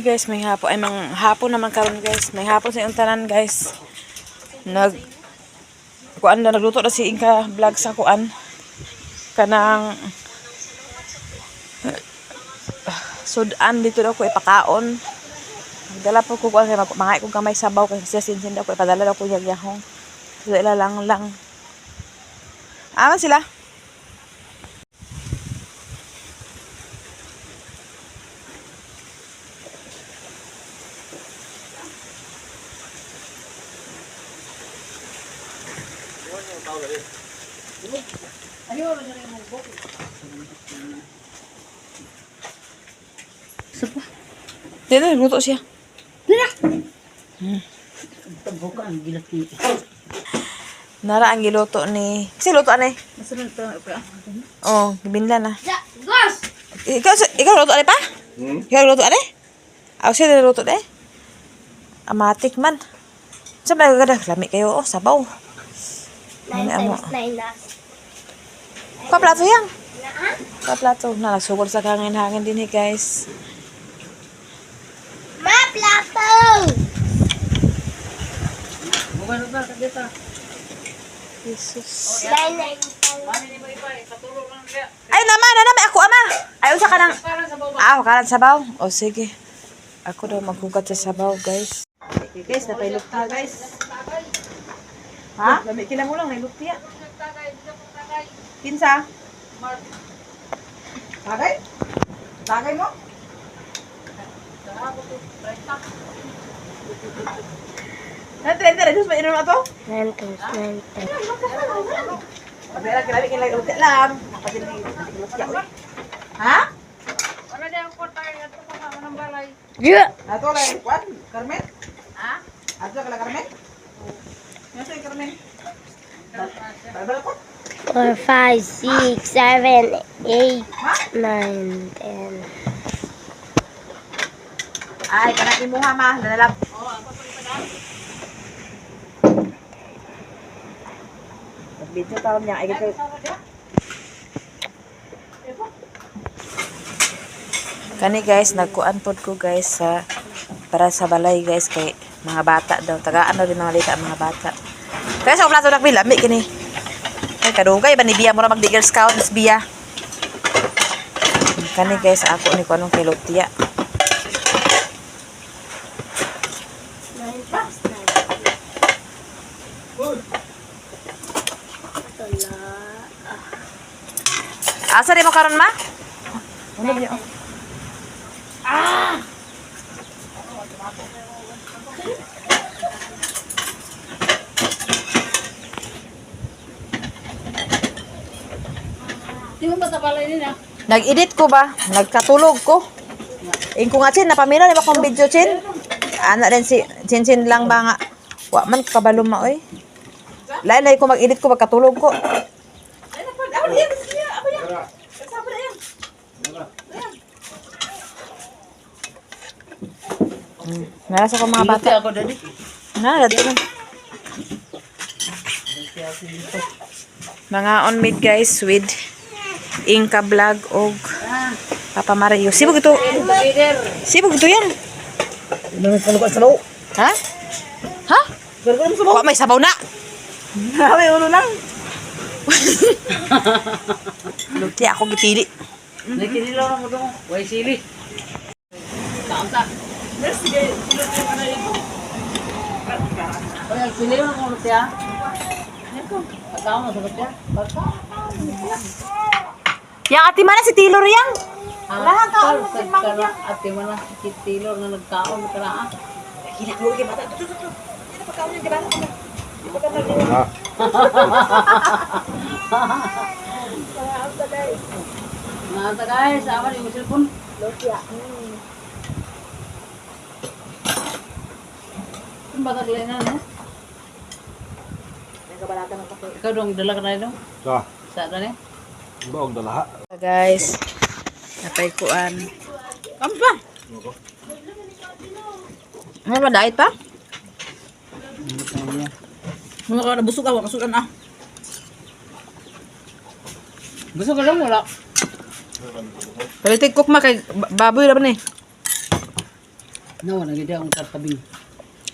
guys, may hapon ay mang hapon naman karon guys. May hapon sa iyong tanan guys. Kuan na nagluto na si Inka vlog sa kuan. Kanang sudan dito daw ko ipakaon. Dala po ko kuan kay mangay kong kamay sabaw kasi siya sinsin daw ko ipadala daw ko yagyahong. So ila lang. Aman sila. Sapa? Dito, luto siya. Buka ang gilat ni. Nara ang giluto ni... Kasi luto anay? Masunod pa. Oo, gibinla na. Gas! Ikaw luto anay pa? Ikaw luto anay? Ako siya luto anay? Amatik man. Saan ba nagagada? Lami kayo, sabaw. 9 times 9 na. Kaplato yan. Kaplato. Nalasugod sa hangin-hangin din guys. Ma, plato! Bukan ba kadeta? Jesus. 9 Ay naman, ako ama. Ay usa ka nang karan sabaw. O sige. Ako daw maghugat sa sabaw, guys. Okay, guys, napailok na, guys. Ha? Lami kila mo lang nailok tiya. Kinsa? Tagay? Tagay mo? Nante, Diyos, mainom na to? 9 times 9 times. Sabi lang, kilala kila ilok tiya lang. Ha? Wala di ang portay at sa ng balay. Yeah! Ato lang, kuan? Carmen? Ha? Ato ka lang, Carmen? Nasa yung Carmen? Balbal ko? 4, 5, 6, 7, 8, 9, 10. Ay, kanak ni Muha ma, lalap. Video tawag niya, ay gito. Kani guys, nagkuan pod ko guys sa para sa balay guys kay mga bata daw. Tagaan daw din mga lita ang mga bata. Kaya sa plato nakbi lami kini. Ay kadugay ba ni Bia mura mag Girl Scout Miss Bia. Kani guys ako ni kuanong kay Lotia. 9 times 9. Asa di mo karon ma? Ano niyo? Di mo ba balay nila? Nag-edit ko ba? Nagkatulog ko. Ingko nga chin, napamila di ba kong video chin? Anak din si Chin lang ba nga? Wa man kabalo maoy. Lain-lain ko mag-edit ko pagkatulog ko. Narasa ko mga bata. Ako dali. Dati man. Mga on mid guys with Inka vlog og Papa Mario. Sibog ito. Sibog ito yan. Ano ka sabaw? Ha? Ha? Wa may sabaw na. May ulo lang. Luti ako gipili. Nakikilala lang mo doon. Way sili. Kaunta. Sige, sila ko na ito. Ay, sili lang mo siya. Pagkaon mo sa siya. Yang ati mana si Tilor yang? Lahat ka ano si Mangya. Ate mo na si Tilor na nagkaon na karaan. Hila ko kay bata. Ito. Ito pagkaon ni bata. Nanta guys, awan yung cellphone. Lotia. Kung baka sila na, no? Nagabalatan ng kape. Ikaw dong, dala ka na ito? Sa dali? Bawang dalaha. Guys, napay kuan. Kampa! Ano ba diet pa? Mga ka nabusog ka, wakasukan ah. Gusto ka lang, wala. Palitig cook ma kay baboy ra ba ni? No, nagidi akong kartabing.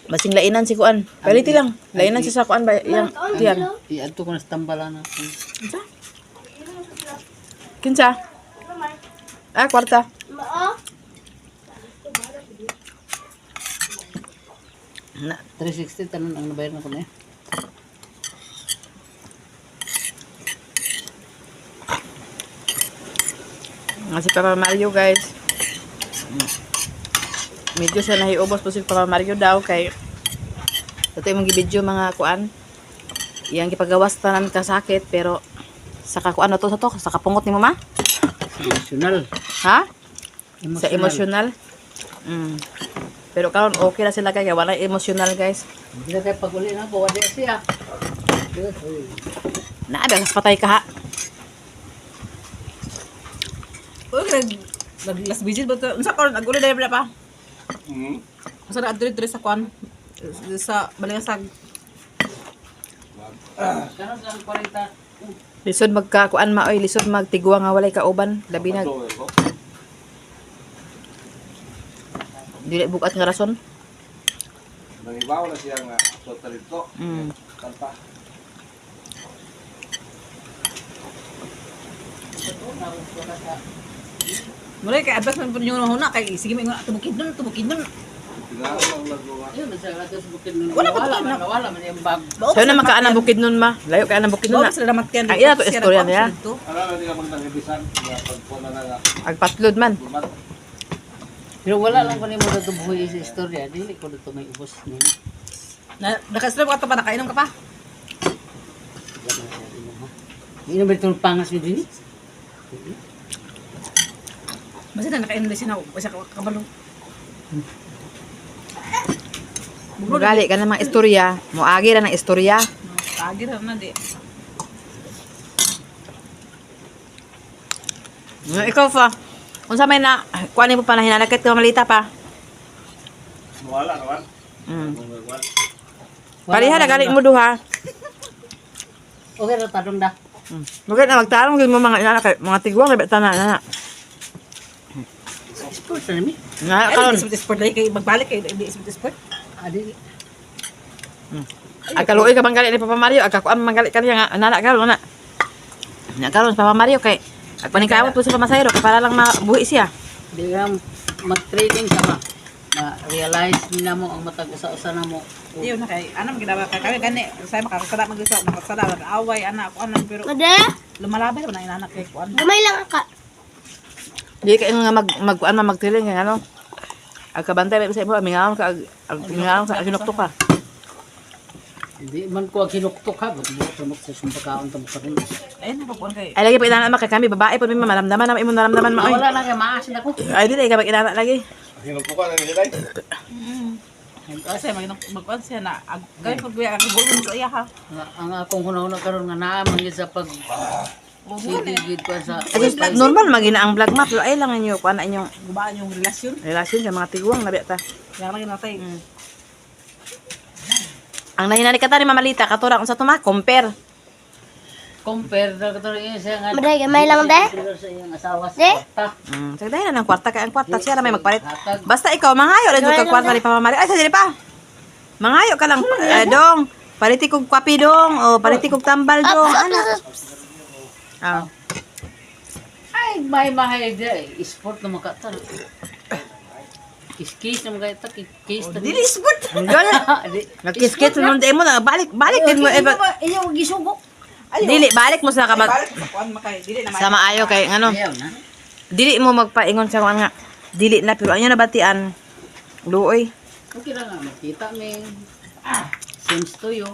Basing lainan si kuan. Paliti lang. Lainan siya sa kuan ba yang tiyan. Iadto ko na sa tambalan na. Kinsa? Ah, kwarta. Mao. Na, 360 tanan ang nabayar na ko na. si Papa Mario guys. Medyo siya nahiubos po si Papa Mario daw kay ito yung video mga kuan. Yang gipagawas tanan kasakit pero sa kakuan na to sa kapungot ni mama. Emotional. Ha? Sa emotional. Pero karon okay na sila kay wala emotional guys. Hindi na tayo pag-uli na po. Wala siya. Naadas patay ka ha. Uy, last visit ba ito? Unsa karon nag-uli dahil pa? Unsa na adre sa kwan? Sa balingasag. Karon sa 40. Lisod magkakuan ma oy, lisod magtigwa nga walay kauban, labi na dili bukat nga rason. Nangibaw na siya nga totalito. Kanta. Mulai kay advance man pud yung huna kay sige may tubukid nun. Tingnan lang lago nga. Ayun, nasa atas bukid nun. Wala Nawala man yung bag. Sayo na makaan ang bukid nun ma. Layo kay ang bukid nun na. Sila damat kaya. Ang ina to istorya niya. Ano na di ka magtangibisan? Nga pagpuna na nga. Agpatlod man. Bumat. Pero wala lang ko ni mo na ito buhay sa istorya. Dili ko na ito may ubos niya. Nakastrap ka pa nakainom ka pa. Hindi na ba itong pangas mo din? Basta na nakainom din siya basta kabalo. Mugali ka na mga istorya, moagi ra ng istorya. Tagi ra na di. Ikaw fa. Unsa may na kuan mo pa na hinanakit ka malita pa. Wala naman. Pariha na galit mo duha. Okay na, tarong da. Mugay na magtarong gyud mo mga inanak kay mga tigwang kay tanan na. Sports na namin. Na Ay, karon di sport lagi kay magbalik kay di sport. Adi. agkaluoy ka bang galit ni Papa Mario, agkakuan man galit kaniya nga anak karon na. Na karon Papa Mario kay agpaningkamot po si Pamasayro para lang mabuhi siya. Di ka mag-trading ka ba? Ma-realize nila mo ang matag usa-usa na mo. Iyo na kay anam ginawa kay kami gani say makakasada mag-usa makasada mag-away anak ko anam pero Made. lumalabay man ang inanak kay kuan. Gamay lang ka. Di kay nga magkuan man magtiling kay ano. Agkabantay ba sa imo mingaon ka mingaon sa kinuktok ka. Hindi man ko kinuktok ha. Ba't mo tunok sa sumpakaon tamo pa rin. Ay na kuan kay. Ay lagi pa inana kay kami babae pud mi malamdaman na imo naramdaman mo. Wala na kay maasin ako. Ay di ka inana lagi. Hinugpukan na nila. Kasi mag-kuan siya na gay pud kuya ang gulong sa iya ha. Ang akong hunahuna karon nga naman yun sa pag sigigid ko sa Normal magina ang vlog map pero ay lang inyo kuan inyong Gubaan yung relasyon. relasyon sa mga tigwang nabi ta. Kaya lang ginatay. Ang nahinani ka ta ni Mamalita katura kung sa tuma compare. compare na kato rin siya nga. Made, gamay lang de. Sa iyang asawa sa De? kwarta. Sagday na ng kwarta kay ang kwarta siya na may magpalit. Hatag. Basta ikaw mangayo ra jud ka kwarta ni Papa Mario. Ay sa dili pa. Mangayo ka lang dong. Paliti kog kwapi dong o paliti kog tambal dong. Ano? Ah. Ay, may mahay de. Sport na makatan. Kiss-kiss na mga ito. Kiss na. Dili sport. Di. Nagkiskit mo mo na balik din mo Iyo, gisugok. dili balik mo sa kabag Balik sa kuan makay dili na sa maayo kay ano. Ayaw na. Dili mo magpaingon sa kuan nga. Dili na pero anyo na batian. Luoy. Okay lang nga. Makita may sense to you.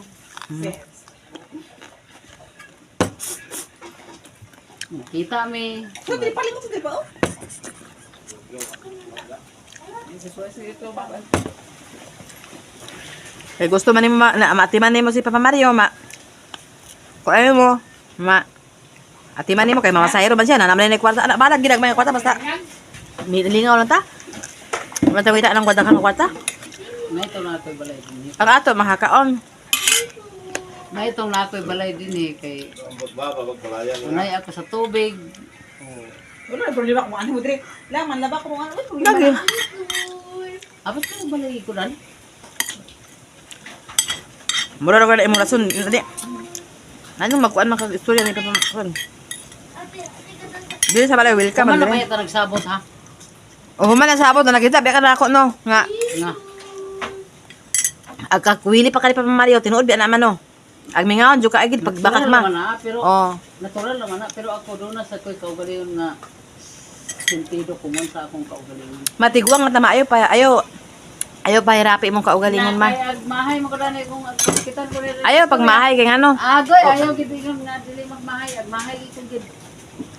Makita may Dili palimot dili ba oh. Kay gusto man nimo maatiman nimo si Papa Mario kung ayaw mo atiman nimo kay mamasayro man siya na naman ni kwarta anak balag ginagmay ang kwarta basta lingaw lang ta. Wala ta kita ng kwarta kan kwarta. may itong nakoy balay din. Ang ato makakaon. May itong nakoy balay din kay Ang bagbaba, pagpalayan na. unay ako sa tubig. Wala na problema kung ano mo diri. Lang man laba ko ano problema. Lagi. Abot ko balay ko dan. Mura ra imong rason. Dali. Ano magkuan man kag istorya ni kapon. Dili sa balay welcome Kaman na man. pa ito nagsabot ha. Oh, human na sabot na nakita biya ka na ako no. Nga Nga. agkakwili pa kali pa Mario tinuod biya naman no. Ag mingaon jud ka agid pag bakat Natural naman ma. na, pero Oh. natural naman na, pero ako doon na sa ko'y kaugalingon nga sentido kumon sa akong kaugalingon. Matiguang nga tama ayaw pa hirapi imong kaugalingon ma. Kay agmahay mo ko dani kung kitan ko rin. Ayaw pag mahay kay ngano. Agoy, ayaw gid ingon nga dili magmahay, agmahay gid gid.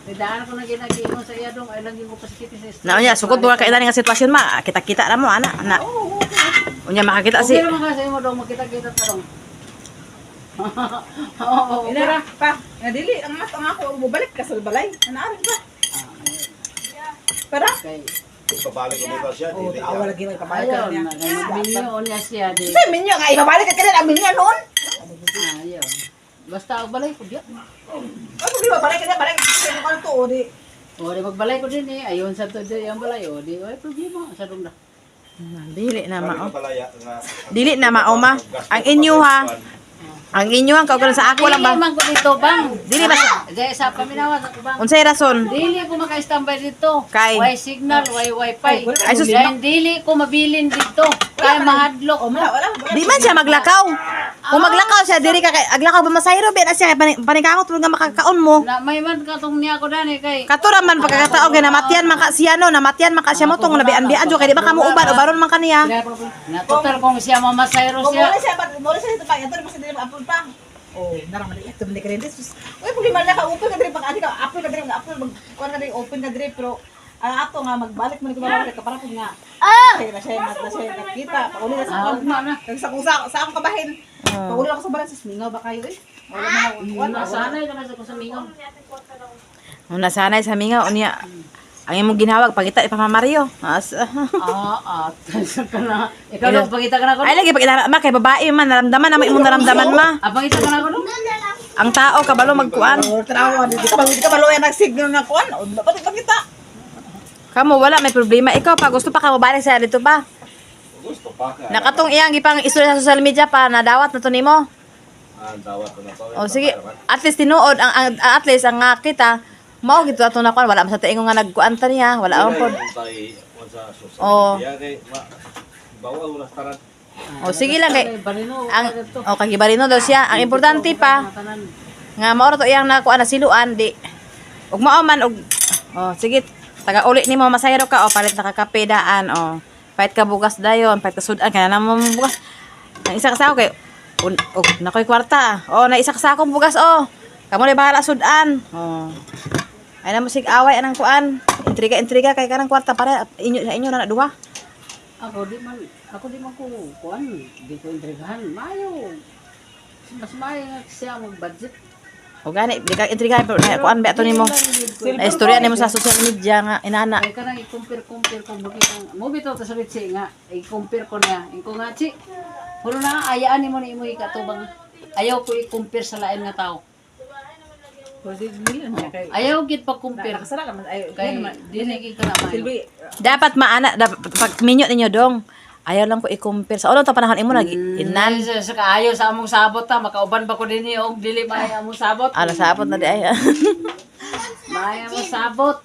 Tidaan ko na ginagiingon sa iya dong, ay lang yung pasikiti sa. Na unya sugod mo ka nga sitwasyon ma. Kita-kita na mo ana. Na. Unya makakita si Okay naman kasi mo dong makita-kita ta dong. Oo, okay ra. Inara pa. Nga dili ang mas ang ako bubalik ka sa balay. Anaarin pa. Para Okay. Ipabalik ko dito siya. oh, Dili awa siya. lagi magpabalik ka Ayaw niya. na, kaya magminyo niya siya di. Sa minyo nga ibabalik ka kaya ang minyo noon. Ayaw. Basta ang balay ko diya. Ano di ba balik ka na balik ka na to di. O di magbalay ko din eh. Ayon sa to di ang balay o di ay problema sa dong da. dili na Balik mao. ko palaya nga. Dili na mao ma. Ang inyo ha. Ang inyo ang kaugalingon sa ako lang ba. Dili man ko dito bang. Dili ba Dili sa paminawa sa ko bang. unsay rason? Dili ko maka-standby dito. Kay? Way signal, way wifi. Ay, sus- Dahil dili ko mabilin dito. Kaya mahadlok mo. Wala. Di man siya maglakaw. Kung maglakaw siya diri ka kay aglakaw ba masayro ben siya kay panikamot tulog nga makakaon mo. Na may man katong niya ko dani kay. Katura man pagkakataon kay namatian man ka siya no, namatian man ka siya mo tong nabian-bian jo kay di ba kamo uban o baron man kaniya. Na total kung siya mamasayro Kung siya. mula siya ito pa, ito rin kasi dili mag-upload pa. Oh, narang mali ito ni Karen. Uy, problema na ka open ka diri pag ani ka upload ka diri upload mag kuan ka diri open ka diri pero ang ato nga magbalik man ko ba ka para pud nga. Kaya na siya nakita. Pauli na sa Ah, kuan. ugma na. Kag sa akong kabahin. Pauli ako sa baran sa mingaw ba kayo eh. Wala na kuan. Nasanay naman sa kusamingaw. Nasanay sa minga unya. Ang imong ginhawag pagita pa Mario. Tansa ka na. Ikaw daw pagita ka na ko. Ay lagi pag ma kay babae man naramdaman na imong naramdaman ma. Pagita ka na ko. Ang tao kabalo magkuan. Oh, tanawa di ka maluya nagsignal nga kuan. O dapat kita. Kamo wala may problema. Ikaw pa gusto pa ka mabalik sa dito pa. Gusto pa ka. Nakatong iyang gipang istorya sa social media pa nadawat na to nimo. Dawat ko na to. O sige, at least tinuod ang at least ang nga kita mao gito ato na kuan wala man sa tiingon nga nagkuan ta niya, wala man pod. Oo. Bawa ulas taran. O sige lang kay Barino. ang kay Barino daw siya. Ang importante pa nga mao ra to iyang nakuan na siluan di. Ug mao man og sige taga uli nimo masayro ka o palit na ka kape daan o. Pahit ka bugas dayon, pahit ka sudan kana na mo bugas. Ang isa ka sa kay nakoy kwarta. Na isa ka sa akong bugas Kamo na bahala sudan. Ay na mo sig away anang kuan. Intriga kay kanang kwarta para inyo na duha. Ako di man ko kuan, di ko intrigahan. Mayo. Mas mayo nga siya mag-budget. O gani, di ka intriga pero kuan ba ato nimo. Na istorya nimo sa social media nga inana. Ay kanang i-compare kung mo bitaw ta sa ritsi nga i-compare ko na. Inko nga chi. Puro na ayaan nimo ni imo ikatubang. Ayaw ko i-compare sa lain nga tao. Pwede nila niya kay Ayaw gid pag-compare. nakasara naman ay Kay dili ka na mayo. Silvi. Dapat maana pag minyo ninyo dong. Ayaw lang ko i-compare. Sa ulo ta panahon imo nag-inan. Sa kaayo sa among sabot ta makauban ba ko dinhi og dili maayo among sabot. Ala sapot na di ay. Maayo among sabot.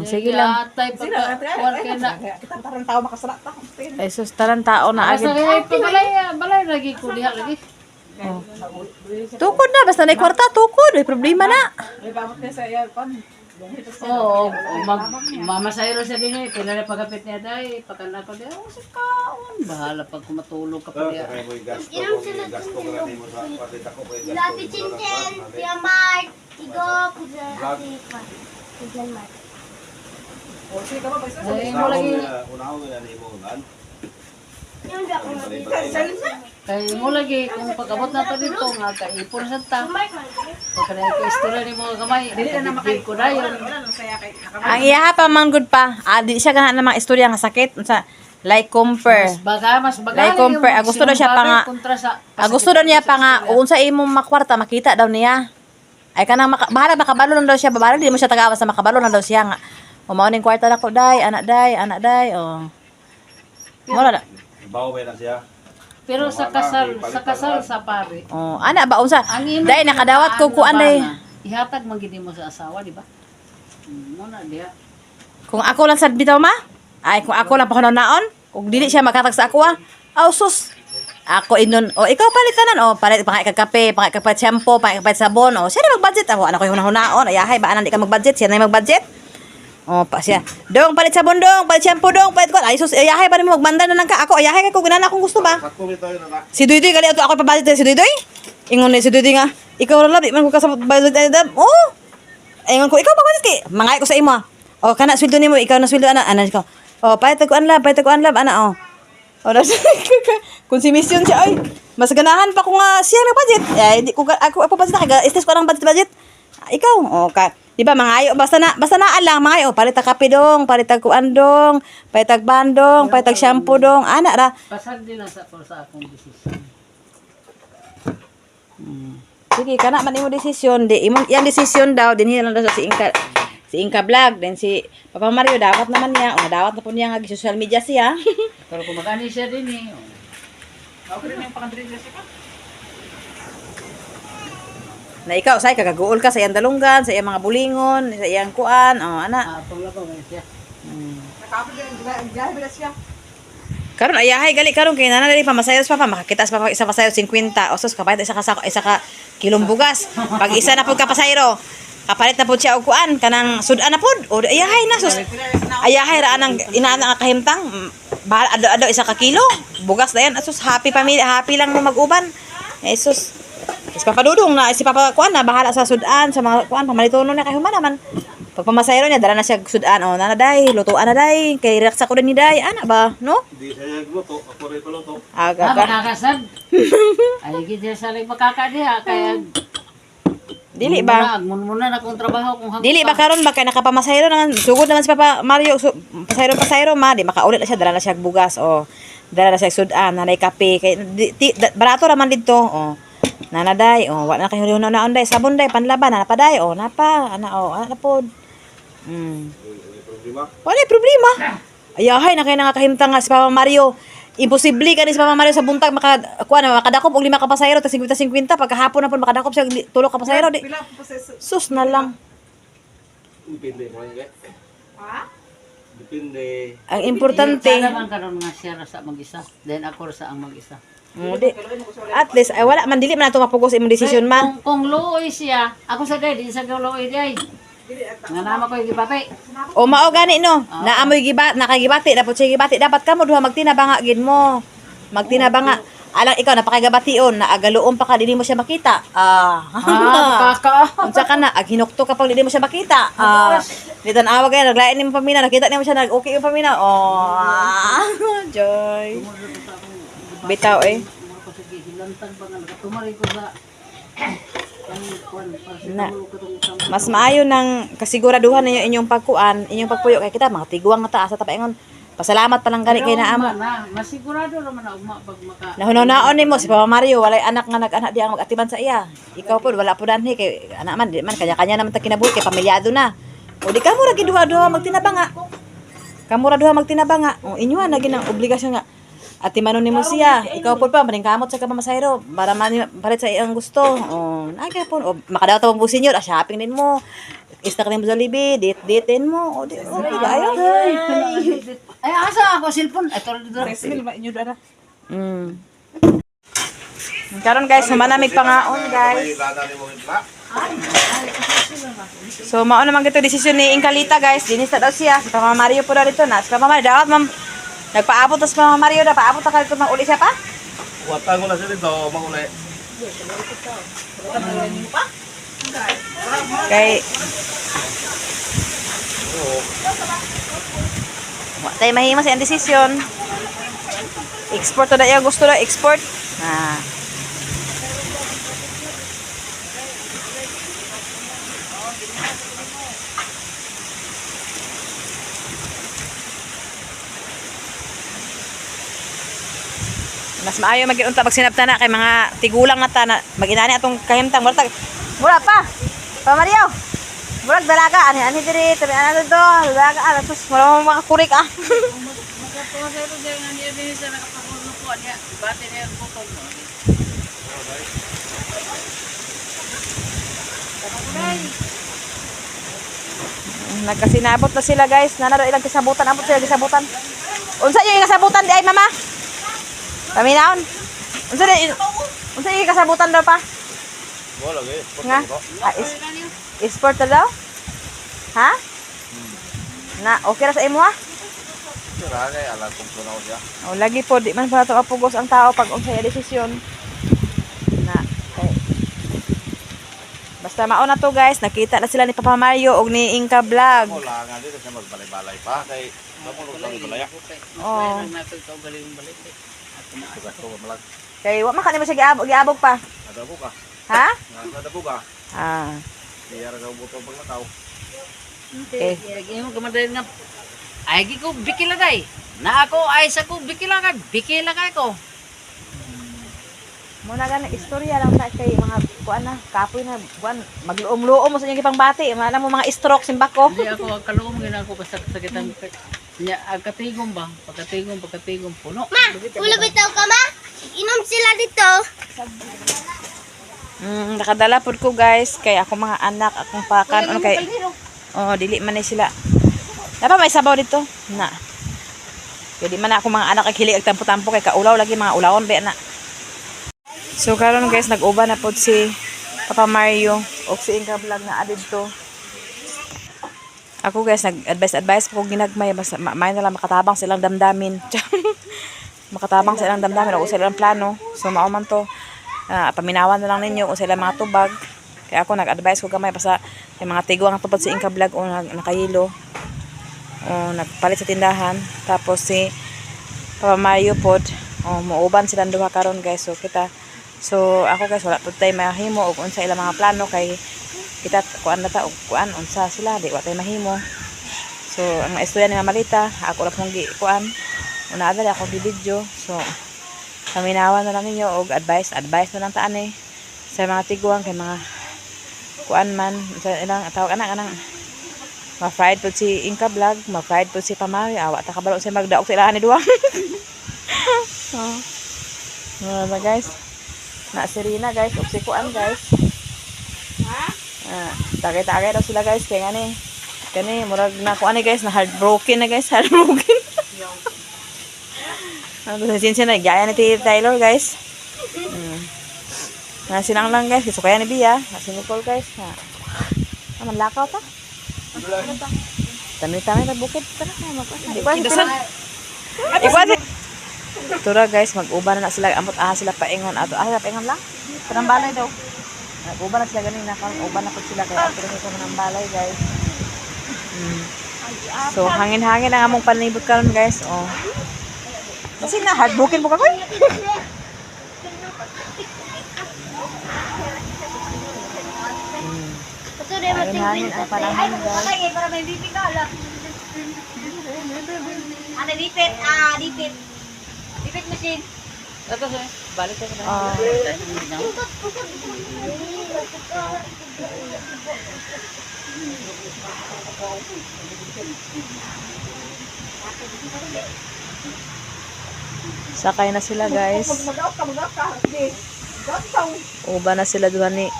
Sige lang. Tay pag kuan kay na. Kita parang tao makasara ta. Ay sus taran tao na Asa agad. kay balay lagi ko diha lagi. Tukod na basta nay kwarta tukod, ay problema na. May pamot niya sa iya kon. Oo, mamasayro siya din eh. Kailan na pagkapit niya day, pagkana ko day, si kaon. Bahala pag kumatulog ka pa diya. Kaya mo gasto ko na nimo sa patit ako kay gasto. Lapi Chinchen, Tia Mark, Tigo, Pujan Mark. O sige ka ba pag isa. Ay, mo lagi, Unaw na nimo ulan. Yung di ako kay mo lagi, kung pag-abot na to dito, nga kaipon sa ta. Mark, Mark. Pagkana ko istorya ni mga kamay, nakabibig ko na yun. Wala nang saya kay Ang iya pa man good pa. Di siya gana namang istorya nga sakit sa like compare. Mas baga Like compare. Gusto daw siya pa nga. Gusto daw niya pa nga unsa imong makwarta makita daw niya. Ay kanang bahala makabalo lang daw siya, bahala di mo siya tagawa sa makabalo lang daw siya nga. Mao ning kwarta na ko day, anak day. Mura na. Bawa na siya. Pero sa kasal sa pare. Oh, ana ba unsa? Ang imo Dai nakadawat ko kuan day. Ihatag man gid mo sa asawa, di ba? Mo na diya. Kung ako lang sad bitaw ma. Ay kung ako lang pa kuno naon, kung dili siya makatag sa ako aw sus. Ako inon, o ikaw palitanan, o palit pangay kag kape, pangay kag palit shampoo, pangay kag palit sabon, o siya na mag-budget ako, anak ko yung hunahunaon, ayahay ba anan di ka mag-budget, siya na yung mag-budget. O pa siya, dong palit sabon dong, palit shampoo dong, palit ko, ay sus, ayahay ba ni mo magmanda na lang ka, ako ayahay kay ko ginana akong gusto ba. Sakto ito yun na. Si Duydoy gali ato ako pa-budget si Duydoy. Ingon ni si Duydoy nga, ikaw ra di man ko kasabot budget dam. Oh. Ingon ko ikaw mag-budget kay, mangay ko sa imo. O kana sweldo nimo, ikaw na sweldo ana, ko. O palit ko anlab, ana o. O kung si mission siya ay mas ganahan pa ko nga siya may budget. Ay di ko ako budget na kay istes ko lang budget. Ikaw o ka di ba mangayo basta na lang mangayo palit tag kape dong, palit tag kuan dong, palit tag bandong, palit tag shampoo dong. Ana ra. Pasag din na sa akong desisyon. Sige kana man imo desisyon di imo yang desisyon daw dinhi lang daw sa si Inka vlog then si Papa Mario dapat naman niya o dawat na po niya nga social media siya. Pero kung mag-ani siya din eh. Okay rin yung pakandress ka. Na ikaw say kagaguol ka sa iyang dalunggan, sa iyang mga bulingon, sa iyang kuan, ana. Paglabaw ngayon siya. Nakapit din, diyan bila siya. Karon ayahay gali karon kay nana dali pamasayos pa makakita pa isa pasayo 50 o sus kapait isa ka kilong bugas. Pag isa na pud ka pasayro, kapalit na pud siya og kuan kanang sudan na pud. O ayahay na sus. Ayahay ra anang inaana nga kahimtang. Bahal ado isa ka kilo. Bugas na yan. Asus happy pamilya, happy lang mo mag-uban. Jesus. Si Papa Dudong na si Papa kuan na bahala sa sudan sa mga kuan pamalitono na kay human naman. Pag pamasayro niya dala na siya sudan o nanaday, lutuan na day, kay relax ako din ni day, ana ba, no? Hindi siya nagluto. Ako rin paluto. Aga ka. Makakasad. Ay gid sa lang makakadiha kaya Dili ba? Muna na kung trabaho kung Dili ba karon ba kay nakapamasayro naman sugod naman si Papa Mario pasayro ma di makaulit na siya dala na siya bugas o dala na siya sudan nanay kape kay barato raman didto o nanaday o wa na kay hunaon day sabon day panlaban na paday o napa ana pod Problema. wala problema ayahay na kay nakakahimtang nga si Papa Mario. Imposible ka ni si Papa Mario sa buntag makadakop og 5 ka pasayro ta 50-50 pagkahapon na pud makadakop siya tulo ka pasayro di. Pila pa sa Sus na lang. Depende mo yan. ha? Depende. Ang importante, Sana man karon nga siya ra sa mag-isa. Then ako ra sa ang mag-isa. di, at least ay wala man dili man ato mapugos imong desisyon man. Kung luoy siya, ako sa day, di sa luoy day. Nga nama ko yung gibati. O mao gani no. Naamoy nakagibati dapat siya gibati dapat kamo duha magtinabanga gid mo. Magtinabanga. Alang ikaw napakagabation na agaluon pa ka dili mo siya makita. Kaka. Unsa ka na ag hinukto ka pag dili mo siya makita. Ditan awag kay naglain nimo pamina nakita nimo siya nag okay yung pamina. Joy. Bitaw eh. Ako sige, hilantang pa nga nakatumari ko sa Na. Mas maayo ng kasiguraduhan ninyo inyong pagkuan, inyong pagpuyo kay kita mga tiguang nga taas sa tapaingon. Pasalamat pa lang gani kay naamo. Masigurado naman na ugma pag maka. Nahunaon nimo si Papa Mario walay anak nga nag-anak di ang mag-atiban sa iya. Ikaw pod wala pud anhi kay anak man di man kanya-kanya naman ta kinabuhi kay pamilyado na. O di kamo ra gid duha magtinabanga. Kamo ra duha magtinabanga. O inyo na gid ang obligasyon nga. Ati manon nimo siya. Ikaw pod pa maning kamot sa kapamasayro para palit sa iyang gusto. O nagay pod o makadaw ta mo senior shopping din mo. Istak din mo sa libi, date-datein mo. O di ayo. Ay asa ako cellphone. Ito dito. Resil ba inyo dara? Karon guys, manamig pangaon guys. May lana ni mo itla. So mao naman gito desisyon ni Inkalita guys. Dinis na daw siya. Si Papa Mario po na dito na. Si Papa Mario dawat mam nagpaabot tas Papa Mario na paabot ta kadto mang uli siya pa. Watang ko na sila dito. Mangulay. Kay wa tay mahimo sa iyang desisyon. Export to na iya gusto na export. Mas maayo mag-unta pag sinabta na kay mga tigulang na ta na mag-inani atong kahimtang murag pa Mario murag dalaga ani diri tabi ana do dalaga ana tus murag makakurik Sa pumasero din nga niya din sa nakapakulo niya. Bate niya ang bukong mo. Nagkasinabot na sila guys. Nanaro ilang kisabutan. Abot sila kisabutan. Unsa yung kasabutan di ay mama? Paminaon. Unsa yung kasabutan daw pa? Wala lagi. Nga? Sport na daw? Ha? Na, okay ra sa imo ha? Sira kay alam kung tunaw siya. O, lagi po, di man pala ito kapugos ang tao pag unsay desisyon. Na, okay. Basta mauna to guys, nakita na sila ni Papa Mario o ni Inka Vlog. Wala nga dito siya magbalay-balay pa kay mamulog lang balay. Oo. Sugat ko malag. Kay wa man kanimo siya giabog pa. Ada buka. Ha? Ada buka. Ah. Biar ka buto pag nakaw. Okay. Imo kamadayon nga. Ay gi ko bikila day. Na ako ay sa ko bikila kay ko. Muna ganang istorya lang sa kay mga kuan na, kapoy na, kuan, magluom-luom mo sa inyong ipangbati. Alam mo mga stroke simba ko. Hindi ako kaluom gina ako basta sakitan. Nya agkatigom ba? Pagkatigom puno. Ma, ulo bitaw ka ma? Inom sila dito. Nakadala pod ko guys kay ako mga anak akong pakan ano kay dili man ni sila. Dapat may sabaw dito. Na. Kaya di man na ako mga anak kay hili ag tampo-tampo kay kaulaw lagi mga ulawon ba na. So karon guys nag-uba na pod si Papa Mario o si Inka Vlog na adid to. Ako guys nag-advise ko ginagmay basta may na lang makatabang silang damdamin. Makatabang silang damdamin o silang plano. So mao man to. Paminawan na lang ninyo kung sila mga tubag. Kaya ako nag-advise ko gamay basta may mga tigwang ang tupad si Inka Vlog o nakayilo o nagpalit sa tindahan. Tapos si Papa Mario pod muuban silang duha karon guys. So ako guys wala pud tay mahimo og unsa ilang mga plano kay kita kuan na ta og kuan unsa sila di wa tay mahimo. So ang istorya ni Mamalita ako ra pong gi kuan una adala ako gi video. So paminawan na lang ninyo og advice na lang taan sa mga tiguang kay mga kuan man sa ilang tawag anang ma-fried po si Inka Vlog, ma-fried po si Pamari awa ta kabalo sa magdaog sila ni duwang. Wala guys na si Rina guys og si kuan guys tagay daw sila guys kay kani murag na kuan guys na heartbroken na guys heartbroken. Ano sa sinsin na gaya ni Taylor guys. Na sinang lang guys, so kaya ni Bia, si Nicole guys. Naman lakaw ta. Tami-tami na bukid tara magpasa. Ikuan. Tura guys, mag-uban na sila amot sila paingon ato. Sila paingon lang. Kanang balay daw. Nag-uban na sila ganing na uban na pud sila kay ato rin sa kanang balay guys. So hangin-hangin ang among panibot karon guys. Kasi na heartbroken mo ka ko. Hangin ang panahon guys. Okay, para may bibi ka ala. Ano dipit? Dipit. Dipit machine. Ito sa balik ka na. Sakay na sila guys. Uba na sila duha ni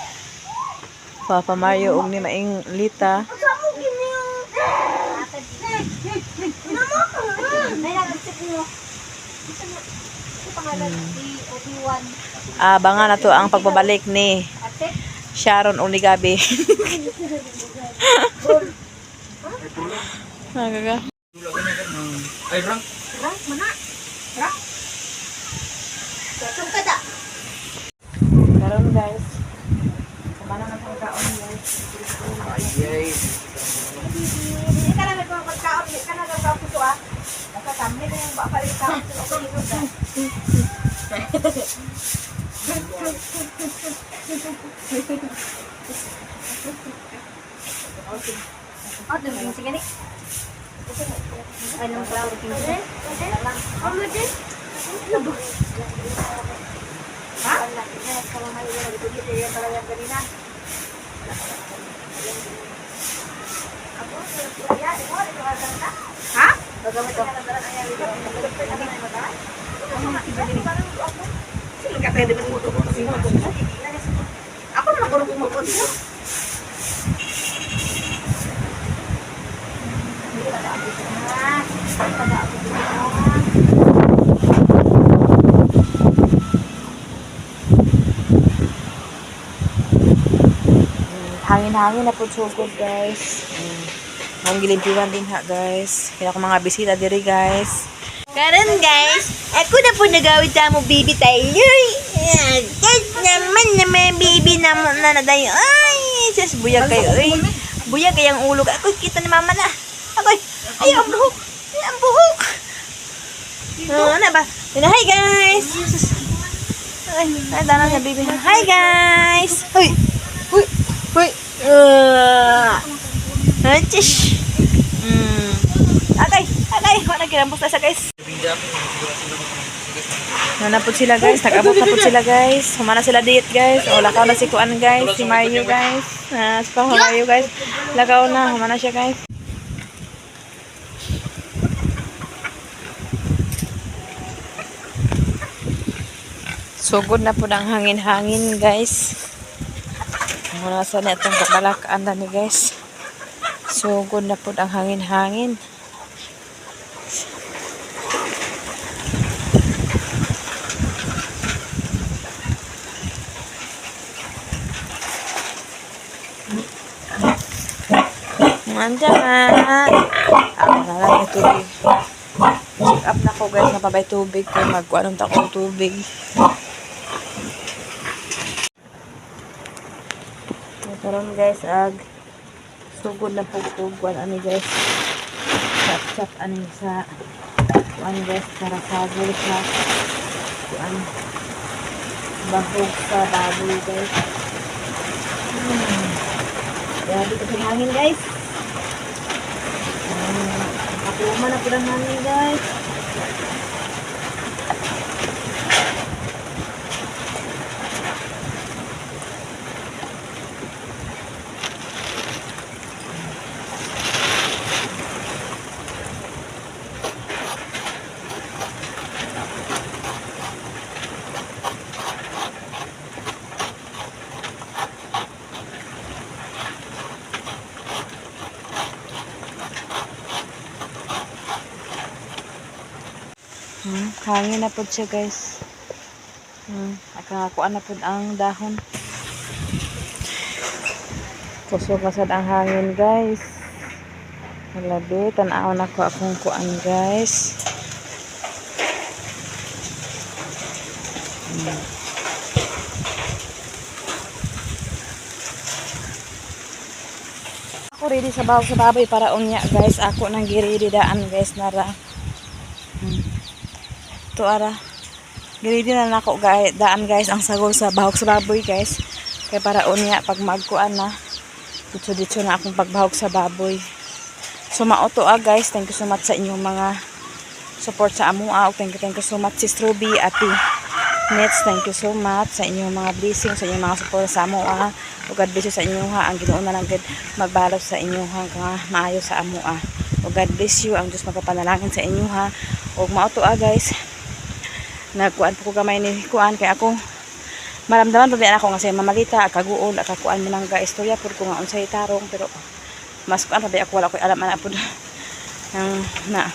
Papa Mario ug ni Maing Lita. Abangan na to ang pagbabalik ni Sharon ug ni Gabi. Nagaga. Ay, Frank. Karon guys. Kumana na tong kaon guys. Ay. Hindi ka na nagpapagkaon, hindi ka na nagpapagkaon. Basta kami na yung bapalit ka. Sige ni. Ay, nang brown king. Ano din? Ha? Ha? Sino ka pwede mo ako na ako mo ko. Hangin-hangin na po sugod guys. Ang gilimpiwan din ha guys. Kaya ako mga bisita diri guys. Karon guys, ako na po nagawid sa mo baby tayo. Guys naman baby na mo na dayo. Ay, sis buyag kayo. Ay, buyag kayang ulog. Ako kita ni mama na. Ako, ay ang buhok. Ay ang buhok. Ano ba? Hi guys. Ay, dana sa baby. Hi guys. Hoy. Hoy. Hoy. Antish. Agay, wala kinambos na sa guys. Nanapod sila guys, nag-abot na po sila guys. Humana sila date guys. O lakaw na si Kuan guys, si Mario guys. Si Mario guys. Lakaw na, humana siya guys. Sugod na po ng hangin-hangin guys. Muna sa na itong kabalakaan na ni guys. Sugod na po ang hangin-hangin. Mandiyan. Ako na lang may tubig. Check up na ko guys. Napabay tubig. Kaya magkuanong takong tubig. Karon guys sugod na po kuan ani guys. Chat ani sa kuan guys para sagol sa kuan bahog sa baboy guys. Grabe kasi hangin guys. Kapuluma na po ng hangin guys. Hangin na po siya guys. Akakuan na po ang dahon. Kusog na sad ang hangin guys. Labi, tanaw na ko akong kuan guys. Ako ready sa bawang sa baboy para unya guys. Ako nang giridi daan guys nara. Ito ara. Giridi na nako daan guys ang sagol sa bahog sa baboy guys. Kaya para unya pag magkuan na. Dito na akong pagbahog sa baboy. So mauto guys. Thank you so much sa inyong mga support sa amua. Thank you so much Sis Ruby, Ate Nets. Thank you so much sa inyong mga blessings, sa inyong mga support sa amua. O God bless you sa inyo ha. Ang Ginoo na lang gid magbalot sa inyo ha nga maayo sa amua. O God bless you. Ang Diyos magpapanalangin sa inyo ha. O mauto guys. Nagkuan po ko gamay ni kuan kay ako maramdaman pa ako nga say mamalita kaguol akakuan mo nang istorya pud ko nga unsay tarong pero mas kuan pa ako wala ko alam ana pud na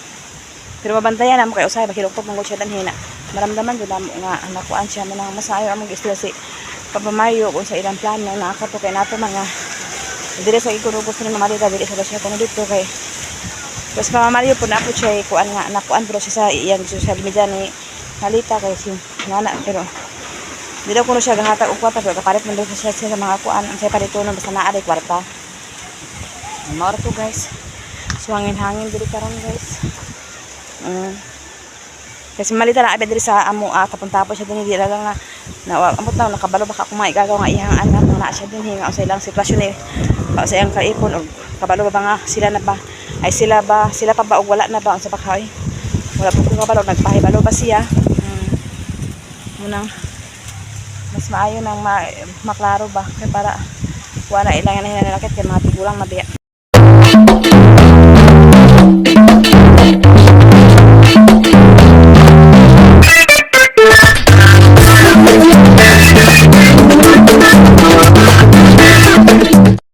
pero mabantayan na mo kay usay bakilok mong siya danhina maramdaman jud mo nga nakuan siya mo nang masayo among istorya si Papa Mario kung sa ilang plano na ako to kay nato mga dire sa ikurugos ni mamalita dire sa siya kuno dito kay tapos Papa Mario pud na po siya kuan nga nakuan pero siya sa iyang social media ni halita kay si nana pero di daw kuno siya gahatag og kwarta pero kapalit man daw siya sa mga kuan ang say palitunon basta naa day kwarta. Mao to guys. So hangin diri karon guys. Kasi malita na abet diri sa amo tapon-tapon siya dinhi dira lang na amot na nakabalo baka kung maigagaw nga iyang anak na siya dinhi nga sa ilang sitwasyon eh pa sa iyang kaipon og kabalo ba nga sila na ba ay sila pa ba og wala na ba unsa pa kay wala po ko kabalo nagpahibalo ba siya munang mas maayo nang maklaro ba kay para wala ilang na hinanakit kay mga tigulang mabiya.